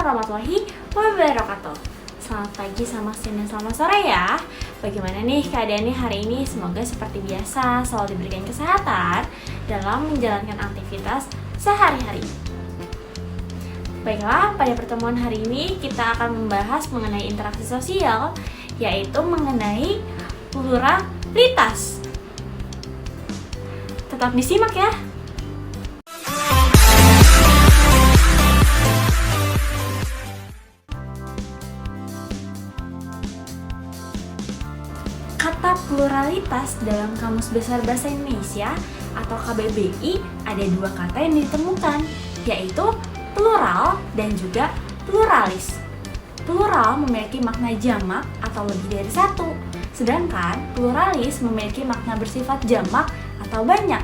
warahmatullahi wabarakatuh. Selamat pagi, selamat siang, dan selamat sore ya. Bagaimana nih keadaannya hari ini? Semoga seperti biasa selalu diberikan kesehatan dalam menjalankan aktivitas sehari-hari. Baiklah, pada pertemuan hari ini kita akan membahas mengenai interaksi sosial, yaitu mengenai pluralitas. Tetap disimak ya. Kata pluralitas dalam Kamus Besar Bahasa Indonesia atau KBBI ada dua kata yang ditemukan, yaitu plural dan juga pluralis. Plural memiliki makna jamak atau lebih dari satu, sedangkan pluralis memiliki makna bersifat jamak atau banyak.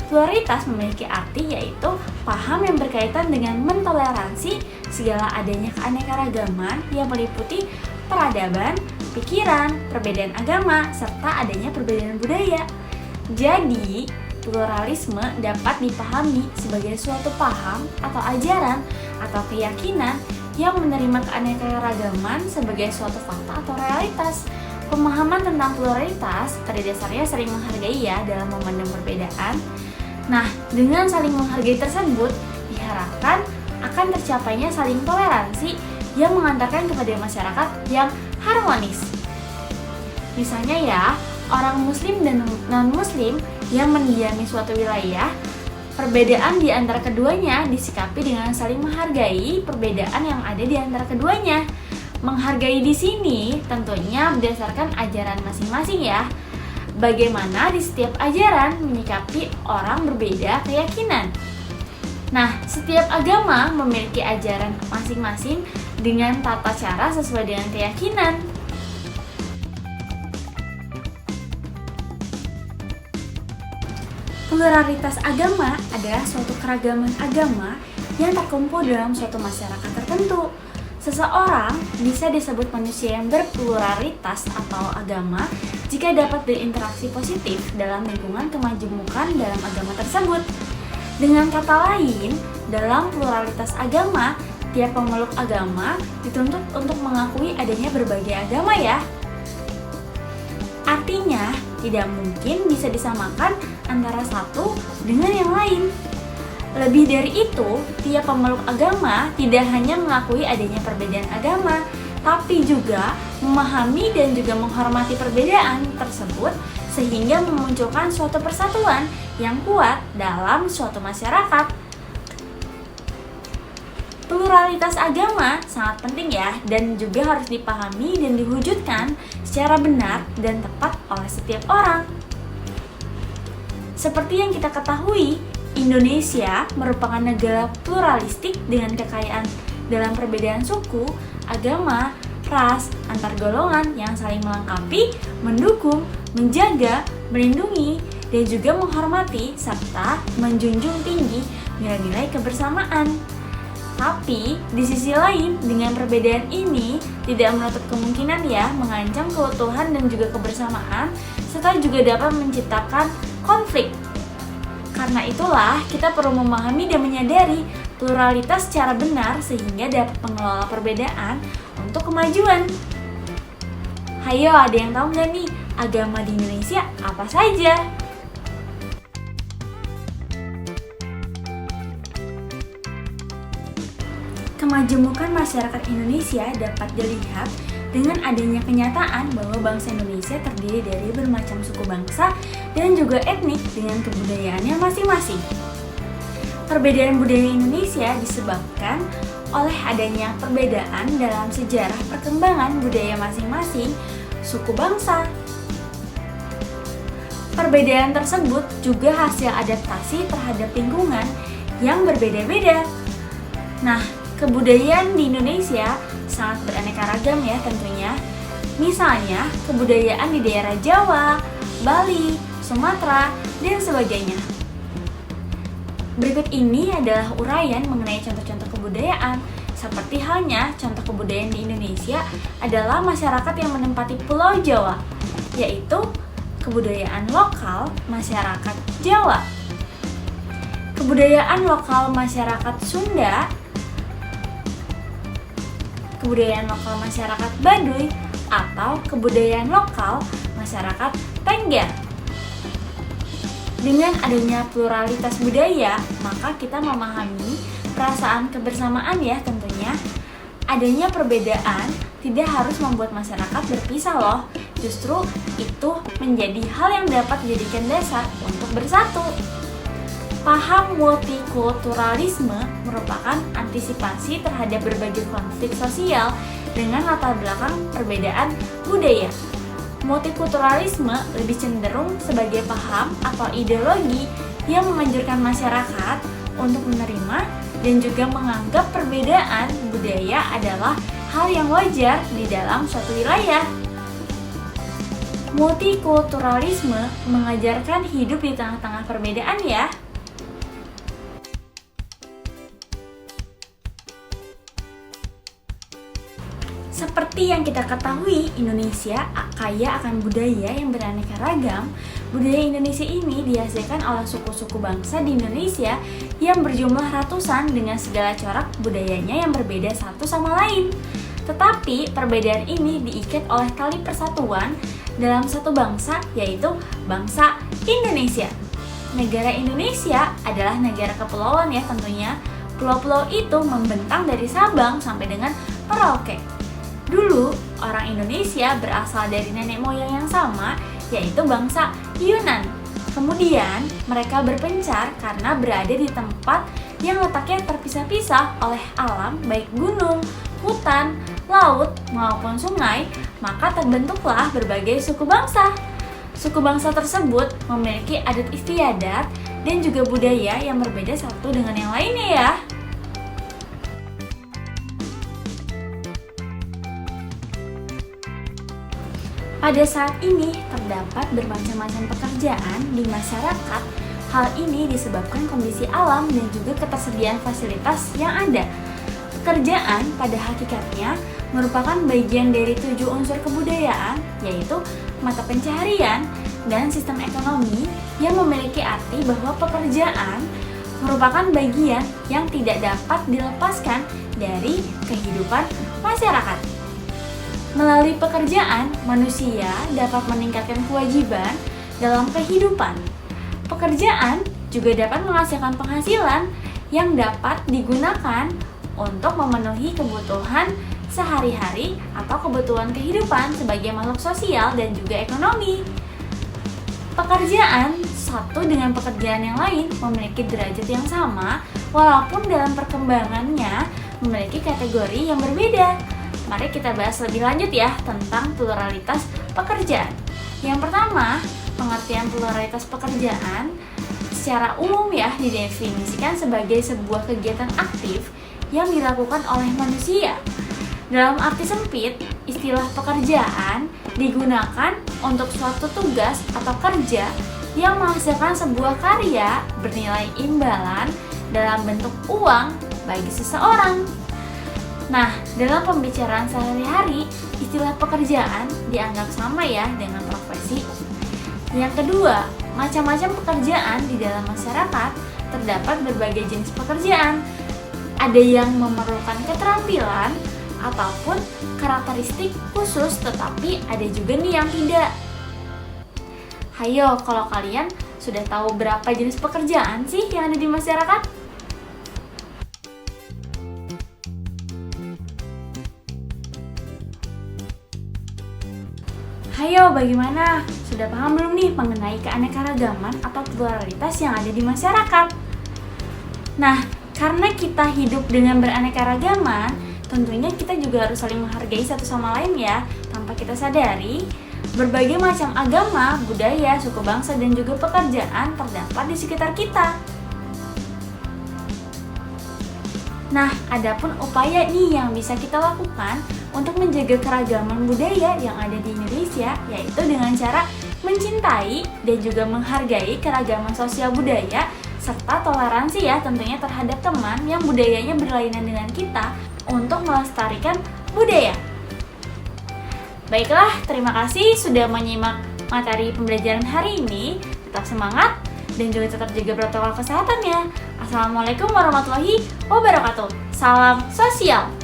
Pluralitas memiliki arti yaitu paham yang berkaitan dengan mentoleransi segala adanya keanekaragaman yang meliputi peradaban, pikiran, perbedaan agama, serta adanya perbedaan budaya. Jadi, pluralisme dapat dipahami sebagai suatu paham atau ajaran atau keyakinan yang menerima keanekaragaman sebagai suatu fakta atau realitas. Pemahaman tentang pluralitas pada dasarnya saling menghargai ya dalam memandang perbedaan. Nah, dengan saling menghargai tersebut diharapkan akan tercapainya saling toleransi yang mengantarkan kepada masyarakat yang harmonis. Misalnya ya, orang muslim dan non-muslim yang mendiami suatu wilayah, perbedaan di antara keduanya disikapi dengan saling menghargai perbedaan yang ada di antara keduanya. Menghargai di sini tentunya berdasarkan ajaran masing-masing ya. Bagaimana di setiap ajaran menyikapi orang berbeda keyakinan. Nah, setiap agama memiliki ajaran masing-masing dengan tata cara sesuai dengan keyakinan. Pluralitas agama adalah suatu keragaman agama yang terkumpul dalam suatu masyarakat tertentu. Seseorang bisa disebut manusia yang berpluralitas atau agama jika dapat berinteraksi positif dalam lingkungan kemajemukan dalam agama tersebut. Dengan kata lain, dalam pluralitas agama, tiap pemeluk agama dituntut untuk mengakui adanya berbagai agama ya. Artinya, tidak mungkin bisa disamakan antara satu dengan yang lain. Lebih dari itu, tiap pemeluk agama tidak hanya mengakui adanya perbedaan agama, tapi juga memahami dan juga menghormati perbedaan tersebut sehingga memunculkan suatu persatuan yang kuat dalam suatu masyarakat. Pluralitas agama sangat penting ya, dan juga harus dipahami dan diwujudkan secara benar dan tepat oleh setiap orang. Seperti yang kita ketahui, Indonesia merupakan negara pluralistik dengan kekayaan dalam perbedaan suku, agama, ras, antar golongan yang saling melengkapi, mendukung, menjaga, melindungi, dan juga menghormati serta menjunjung tinggi nilai-nilai kebersamaan. Tapi, di sisi lain, dengan perbedaan ini tidak menutup kemungkinan ya mengancam keutuhan dan juga kebersamaan, serta juga dapat menciptakan konflik. Karena itulah, kita perlu memahami dan menyadari pluralitas secara benar sehingga dapat mengelola perbedaan untuk kemajuan. Hayo, ada yang tahu nggak nih agama di Indonesia apa saja? Kemajemukan masyarakat Indonesia dapat dilihat dengan adanya kenyataan bahwa bangsa Indonesia terdiri dari bermacam suku bangsa dan juga etnik dengan kebudayaannya masing-masing. Perbedaan budaya Indonesia disebabkan oleh adanya perbedaan dalam sejarah perkembangan budaya masing-masing suku bangsa. Perbedaan tersebut juga hasil adaptasi terhadap lingkungan yang berbeda-beda. Nah, kebudayaan di Indonesia sangat beraneka ragam ya tentunya. Misalnya, kebudayaan di daerah Jawa, Bali, Sumatera, dan sebagainya. Berikut ini adalah uraian mengenai contoh-contoh kebudayaan. Seperti halnya contoh kebudayaan di Indonesia adalah masyarakat yang menempati Pulau Jawa, yaitu kebudayaan lokal masyarakat Jawa. Kebudayaan lokal masyarakat Sunda kebudayaan lokal masyarakat Baduy, atau kebudayaan lokal masyarakat Tengger. Dengan adanya pluralitas budaya, maka kita memahami perasaan kebersamaan ya tentunya. Adanya perbedaan tidak harus membuat masyarakat berpisah loh. Justru itu menjadi hal yang dapat dijadikan dasar untuk bersatu. Paham multikulturalisme merupakan antisipasi terhadap berbagai konflik sosial dengan latar belakang perbedaan budaya. Multikulturalisme lebih cenderung sebagai paham atau ideologi yang menganjurkan masyarakat untuk menerima dan juga menganggap perbedaan budaya adalah hal yang wajar di dalam suatu wilayah. Multikulturalisme mengajarkan hidup di tengah-tengah perbedaan ya. Seperti yang kita ketahui, Indonesia kaya akan budaya yang beraneka ragam. Budaya Indonesia ini dihasilkan oleh suku-suku bangsa di Indonesia yang berjumlah ratusan dengan segala corak budayanya yang berbeda satu sama lain. Tetapi perbedaan ini diikat oleh tali persatuan dalam satu bangsa, yaitu bangsa Indonesia. Negara Indonesia adalah negara kepulauan ya tentunya. Pulau-pulau itu membentang dari Sabang sampai dengan Merauke. Dulu, orang Indonesia berasal dari nenek moyang yang sama, yaitu bangsa Yunan. Kemudian, mereka berpencar karena berada di tempat yang letaknya terpisah-pisah oleh alam, baik gunung, hutan, laut, maupun sungai, maka terbentuklah berbagai suku bangsa. Suku bangsa tersebut memiliki adat istiadat dan juga budaya yang berbeda satu dengan yang lainnya ya. Pada saat ini terdapat bermacam-macam pekerjaan di masyarakat. Hal ini disebabkan kondisi alam dan juga ketersediaan fasilitas yang ada. Pekerjaan pada hakikatnya merupakan bagian dari 7 unsur kebudayaan, yaitu mata pencaharian dan sistem ekonomi yang memiliki arti bahwa pekerjaan merupakan bagian yang tidak dapat dilepaskan dari kehidupan masyarakat. Melalui pekerjaan, manusia dapat meningkatkan kewajiban dalam kehidupan. Pekerjaan juga dapat menghasilkan penghasilan yang dapat digunakan untuk memenuhi kebutuhan sehari-hari atau kebutuhan kehidupan sebagai makhluk sosial dan juga ekonomi. Pekerjaan satu dengan pekerjaan yang lain memiliki derajat yang sama, walaupun dalam perkembangannya memiliki kategori yang berbeda. Mari kita bahas lebih lanjut ya tentang pluralitas pekerjaan. Yang pertama, pengertian pluralitas pekerjaan secara umum ya didefinisikan sebagai sebuah kegiatan aktif yang dilakukan oleh manusia. Dalam arti sempit, istilah pekerjaan digunakan untuk suatu tugas atau kerja yang menghasilkan sebuah karya bernilai imbalan dalam bentuk uang bagi seseorang. Nah, dalam pembicaraan sehari-hari, istilah pekerjaan dianggap sama ya dengan profesi. Yang kedua, macam-macam pekerjaan di dalam masyarakat terdapat berbagai jenis pekerjaan. Ada yang memerlukan keterampilan ataupun karakteristik khusus, tetapi ada juga nih yang tidak. Hayo, kalau kalian sudah tahu berapa jenis pekerjaan sih yang ada di masyarakat? Hayo, bagaimana? Sudah paham belum nih mengenai keanekaragaman atau pluralitas yang ada di masyarakat? Nah, karena kita hidup dengan beraneka-ragaman, tentunya kita juga harus saling menghargai satu sama lain ya. Tanpa kita sadari, berbagai macam agama, budaya, suku bangsa, dan juga pekerjaan terdapat di sekitar kita. Nah, adapun upaya nih yang bisa kita lakukan untuk menjaga keragaman budaya yang ada di Indonesia, yaitu dengan cara mencintai dan juga menghargai keragaman sosial budaya serta toleransi ya tentunya terhadap teman yang budayanya berlainan dengan kita untuk melestarikan budaya. Baiklah, terima kasih sudah menyimak materi pembelajaran hari ini. Tetap semangat dan juga tetap jaga protokol kesehatannya. Assalamualaikum warahmatullahi wabarakatuh. Salam sosial.